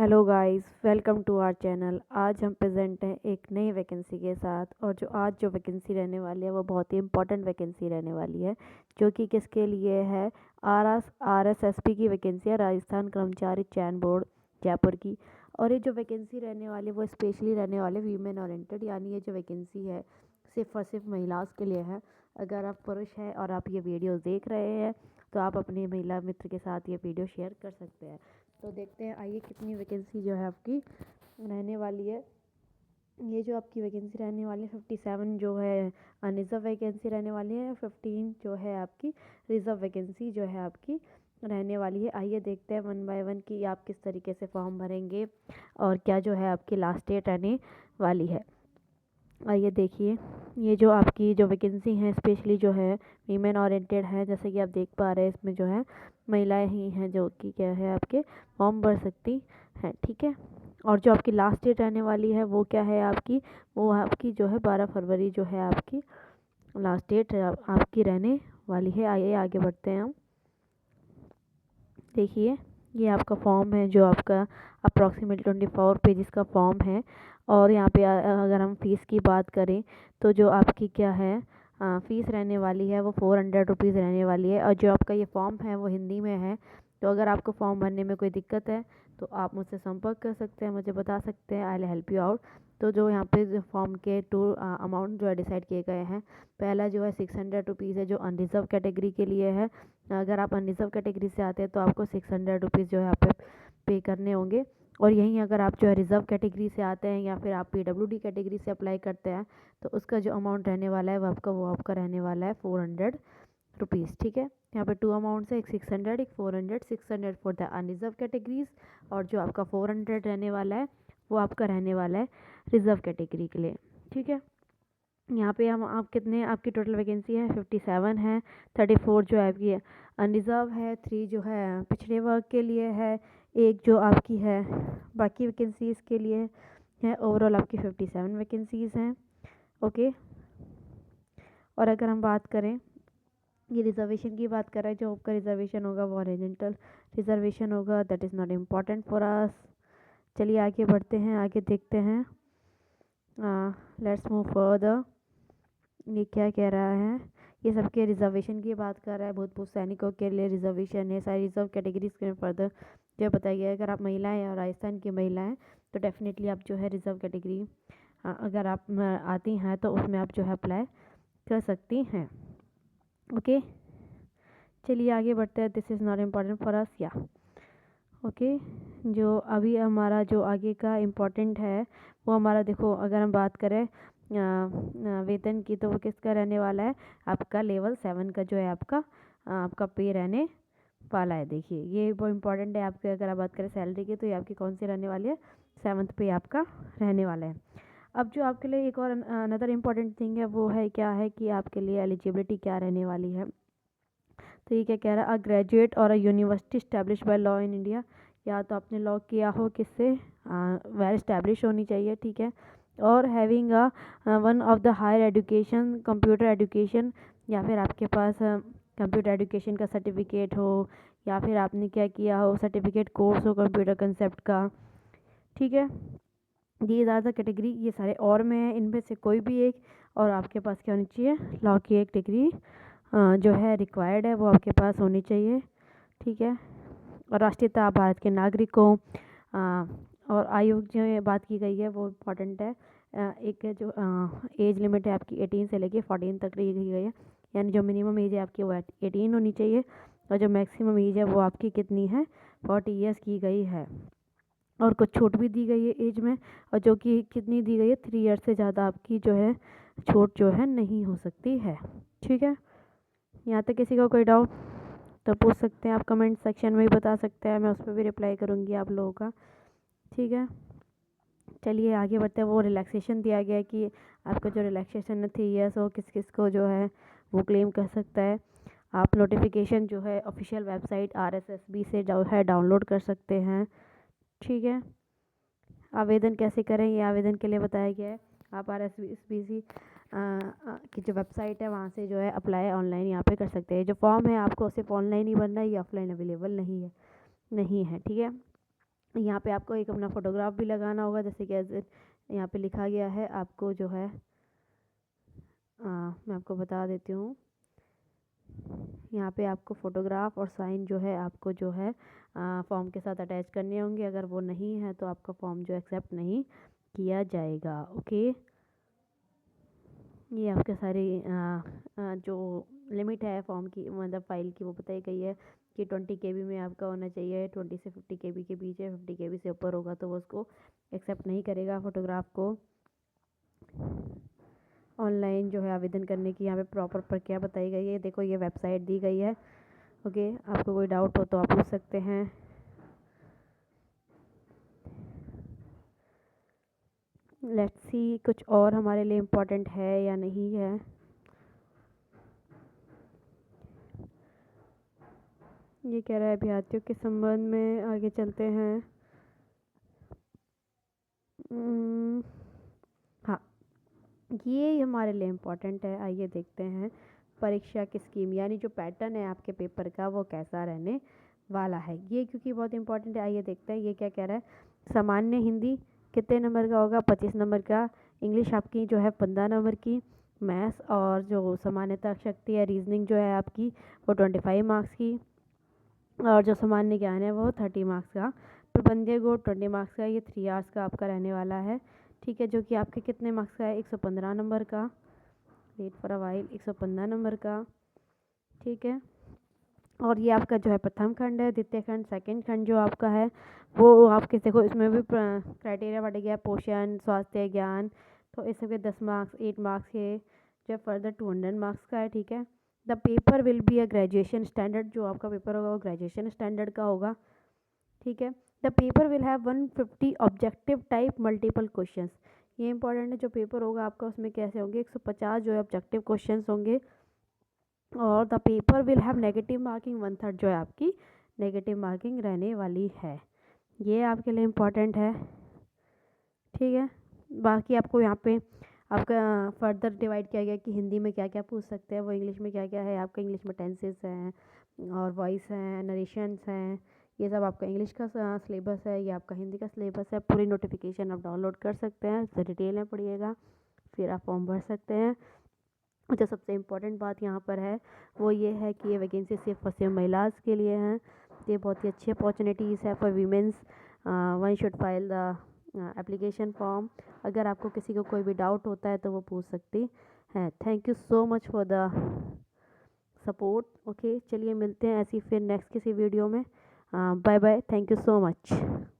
Hello guys, welcome to our channel. आज हम present हैं एक नई वैकेंसी के साथ, और जो वैकेंसी रहने वाली है वो बहुत ही इम्पोर्टेंट वैकेंसी रहने वाली है, जो कि किसके लिए है। RSSP की वैकेंसी है, राजस्थान कर्मचारी चयन बोर्ड जयपुर की। और ये जो वैकेंसी रहने वाली है वो स्पेशली रहने वाले वीमेन ओरिएंटेड, यानी ये जो वैकेंसी है सिर्फ और सिर्फ महिलाओं के लिए है। अगर आप पुरुष हैं और आप ये वीडियो देख रहे हैं तो आप अपनी महिला मित्र के साथ ये वीडियो शेयर कर सकते हैं। तो देखते हैं आइए कितनी वैकेंसी जो है आपकी रहने वाली है। ये जो आपकी वैकेंसी रहने वाली है 57 जो है अनरिजर्व वैकेंसी रहने वाली है, 15 जो है आपकी रिजर्व वैकेंसी जो है आपकी रहने वाली है। आइए देखते हैं वन बाय वन कि आप किस तरीके से फॉर्म भरेंगे और क्या जो है आपकी लास्ट डेट रहने वाली है। आइए देखिए, ये जो आपकी जो वैकेंसी है स्पेशली जो है वीमेन ओरिएंटेड है। जैसे कि आप देख पा रहे हैं इसमें जो है महिलाएं ही हैं जो कि क्या है आपके फॉर्म भर सकती हैं, ठीक है। और जो आपकी लास्ट डेट रहने वाली है वो क्या है आपकी, वो आपकी जो है 12 फरवरी जो है आपकी लास्ट डेट आपकी रहने वाली है। आइए आगे बढ़ते हैं हम। देखिए, ये आपका फॉर्म है जो आपका अप्रॉक्सीमेटली 24 पेजेस का फॉर्म है। और यहाँ पे अगर हम फ़ीस की बात करें तो जो आपकी क्या है फ़ीस रहने वाली है वो 400 रुपीज़ रहने वाली है। और जो आपका ये फॉर्म है वो हिंदी में है। तो अगर आपको फॉर्म भरने में कोई दिक्कत है तो आप मुझसे संपर्क कर सकते हैं, मुझे बता सकते हैं, I will help you out. तो जो यहाँ पे फॉर्म के टू अमाउंट जो है डिसाइड किए गए हैं। पहला जो है 600 रुपीज़ है जो अनरिजर्व कैटेगरी के लिए है। अगर आप अनरिजर्व कैटेगरी से आते हैं तो आपको 600 रुपीज़ जो है आप पे करने होंगे। और यहीं अगर आप जो है रिज़र्व कैटेगरी से आते हैं या फिर आप PWD कैटेगरी से अप्लाई करते हैं तो उसका जो अमाउंट रहने वाला है वो आपका रहने वाला है 400 रुपीज़, ठीक है। यहाँ पे 2 अमाउंट्स है, एक 600 एक 400। 600 फॉर द अनरिजर्व कैटेगरीज, और जो आपका 400 रहने वाला है वो आपका रहने वाला है रिज़र्व कैटेगरी के लिए, ठीक है। यहाँ पे हम आप कितने आपकी टोटल वैकेंसी है 57 है। 34 जो है आपकी अनरिजर्व है, 3 जो है पिछड़े वर्ग के लिए है, एक जो आपकी है बाकी वैकेंसीज़ के लिए है। ओवरऑल आपकी 57 वैकेंसीज़ हैं, ओके। और अगर हम बात करें ये रिजर्वेशन की बात कर रहे हैं, जो आपका रिजर्वेशन होगा वो ओरिजेंटल रिजर्वेशन होगा, that is not important for us. चलिए आगे बढ़ते हैं, आगे देखते हैं। Let's move further. ये क्या कह रहा है, ये सबके रिजर्वेशन की बात कर रहा है। भूतपूर्व सैनिकों के लिए रिजर्वेशन है, सारी रिजर्व कैटेगरीज के फर्दर जो बताया गया है। अगर आप महिलाएं हैं और राजस्थान की महिलाएं तो डेफिनेटली आप जो है रिजर्व कैटेगरी अगर आप आती हैं तो उसमें आप जो है अप्लाई कर सकती हैं, ओके। चलिए आगे बढ़ते हैं। This is not important for us, या ओके। जो अभी हमारा जो आगे का इम्पोर्टेंट है वो हमारा देखो, अगर हम बात करें वेतन की तो वो किसका रहने वाला है, आपका लेवल 7 का जो है आपका पे रहने वाला है। देखिए ये वो इम्पोर्टेंट है आपके, अगर आप बात करें सैलरी की तो ये आपकी कौन सी रहने वाली है, 7th पे आपका रहने वाला है। अब जो आपके लिए एक और अनदर इम्पॉर्टेंट थिंग है वो है क्या है कि आपके लिए एलिजिबिलिटी क्या रहने वाली है। तो ये क्या कह रहा है, अ ग्रेजुएट और a university establish by law in India, या तो आपने लॉ किया हो किससे, वेल स्टैब्लिश होनी चाहिए, ठीक है। और having a one of the higher education computer education, या फिर आपके पास कंप्यूटर एजुकेशन का सर्टिफिकेट हो, या फिर आपने क्या किया हो सर्टिफिकेट कोर्स हो कंप्यूटर कंसेप्ट का, ठीक है। ये ज़्यादा कैटेगरी ये सारे और में है, इनमें से कोई भी एक। और आपके पास क्या होनी चाहिए, लॉ की एक डिग्री जो है रिक्वायर्ड है वो आपके पास होनी चाहिए, ठीक है। और राष्ट्रीयता भारत के नागरिकों और आयु जो ये बात की गई है वो इम्पॉर्टेंट है। एक जो एज लिमिट है आपकी 18 से लेके 14 तक रखी गई है, यानी जो मिनिमम एज है आपकी वो 18 होनी चाहिए, और जो मैक्सिमम एज है वो आपकी कितनी है 40 ईयर्स की गई है। और कुछ छूट भी दी गई है एज में, और जो कि कितनी दी गई है 3 ईयर से ज़्यादा आपकी जो है छूट जो है नहीं हो सकती है, ठीक है। यहाँ तक किसी का कोई डाउट तो पूछ सकते हैं आप, कमेंट सेक्शन में ही बता सकते हैं, मैं उस पर भी रिप्लाई करूँगी आप लोगों का, ठीक है। चलिए आगे बढ़ते हैं। वो रिलैक्सेशन दिया गया है कि आपका जो रिलैक्सेशन है 3 ईयर्स हो, किस किस को जो है वो क्लेम कर सकता है। आप नोटिफिकेशन जो है ऑफिशियल वेबसाइट RSSB से जो है डाउनलोड कर सकते हैं, ठीक है। आवेदन कैसे करें ये आवेदन के लिए बताया गया है। आप RSSB की जो वेबसाइट है वहाँ से जो है अप्लाई ऑनलाइन यहाँ पे कर सकते हैं। जो फॉर्म है आपको सिर्फ ऑनलाइन ही भरना है, ये ऑफलाइन अवेलेबल नहीं है, ठीक है। यहाँ पे आपको एक अपना फ़ोटोग्राफ भी लगाना होगा, जैसे कि यहाँ पे लिखा गया है। आपको जो है मैं आपको बता देती हूँ। यहाँ पे आपको फ़ोटोग्राफ और साइन जो है आपको जो है फॉर्म के साथ अटैच करने होंगे। अगर वो नहीं है तो आपका फॉर्म जो एक्सेप्ट नहीं किया जाएगा। ओके, ये आपके सारे जो लिमिट है फॉर्म की, मतलब फ़ाइल की, वो बताई गई है कि 20 KB में आपका होना चाहिए। 20 से 50 KB के बीच है। 50 KB से ऊपर होगा तो वो उसको एक्सेप्ट नहीं करेगा फ़ोटोग्राफ को। ऑनलाइन जो है आवेदन करने की यहाँ पे प्रॉपर प्रक्रिया बताई गई है। देखो ये वेबसाइट दी गई है। ओके, आपको कोई डाउट हो तो आप पूछ सकते हैं। लेट्स सी कुछ और हमारे लिए इम्पोर्टेंट है या नहीं है। ये कह रहा है अभ्यर्थियों के संबंध में, आगे चलते हैं। हाँ, ये हमारे लिए इम्पोर्टेंट है। आइए देखते हैं परीक्षा की स्कीम, यानी जो पैटर्न है आपके पेपर का वो कैसा रहने वाला है। ये क्योंकि बहुत इंपॉर्टेंट है। आइए देखते हैं ये क्या कह रहा है। सामान्य हिंदी कितने नंबर का होगा? 25 नंबर का। इंग्लिश आपकी जो है 15 नंबर की। मैथ्स और जो सामान्यता शक्ति है, रीजनिंग जो है आपकी, वो 25 मार्क्स की। और जो सामान्य ज्ञान है वो 30 मार्क्स का। प्रबंधीय गुण 20 मार्क्स का। ये 3 आवर्स का आपका रहने वाला है। ठीक है, जो कि आपके कितने मार्क्स का है? 115 नंबर का। Wait for a while, 115 number का। ठीक है, और ये आपका जो है प्रथम खंड है। द्वितीय खंड, सेकंड खंड जो आपका है वो आपके, देखो इसमें भी क्राइटेरिया बढ़ गया, पोषण, स्वास्थ्य, ज्ञान। तो इस सबके 10 मार्क्स, 8 मार्क्स के जो फर्दर 200 मार्क्स का है। ठीक है, the paper will be a graduation standard. जो आपका पेपर होगा वो ग्रेजुएशन स्टैंडर्ड का होगा। ठीक है, the paper will have 150 objective type multiple questions. ये इंपॉर्टेंट है, जो पेपर होगा आपका उसमें कैसे होंगे, 150 जो है ऑब्जेक्टिव क्वेश्चंस होंगे। और the paper will have negative marking 1/3, जो है आपकी नेगेटिव मार्किंग रहने वाली है। ये आपके लिए इम्पोर्टेंट है। ठीक है, बाकी आपको यहाँ पे आपका फर्दर डिवाइड किया गया कि हिंदी में क्या क्या पूछ सकते हैं, वो इंग्लिश में क्या क्या है। आपका इंग्लिश में टेंसेस हैं और वॉइस हैं, नरेशंस हैं। ये सब आपका इंग्लिश का सिलेबस है, ये आपका हिंदी का सिलेबस है। पूरी नोटिफिकेशन आप डाउनलोड कर सकते हैं, इससे डिटेल में पढ़िएगा, फिर आप फॉर्म भर सकते हैं। जो सबसे इम्पोर्टेंट बात यहाँ पर है वो ये है कि ये वैकेंसी सिर्फ और सिर्फ महिलाज़ के लिए हैं। ये बहुत ही अच्छी अपॉर्चुनिटीज़ है for women's. One should file the application form. अगर आपको किसी को कोई भी डाउट होता है तो वो पूछ सकती है। Thank you so much for the support. Okay, चलिए मिलते हैं ऐसी फिर नेक्स्ट किसी वीडियो में। Bye bye, thank you so much.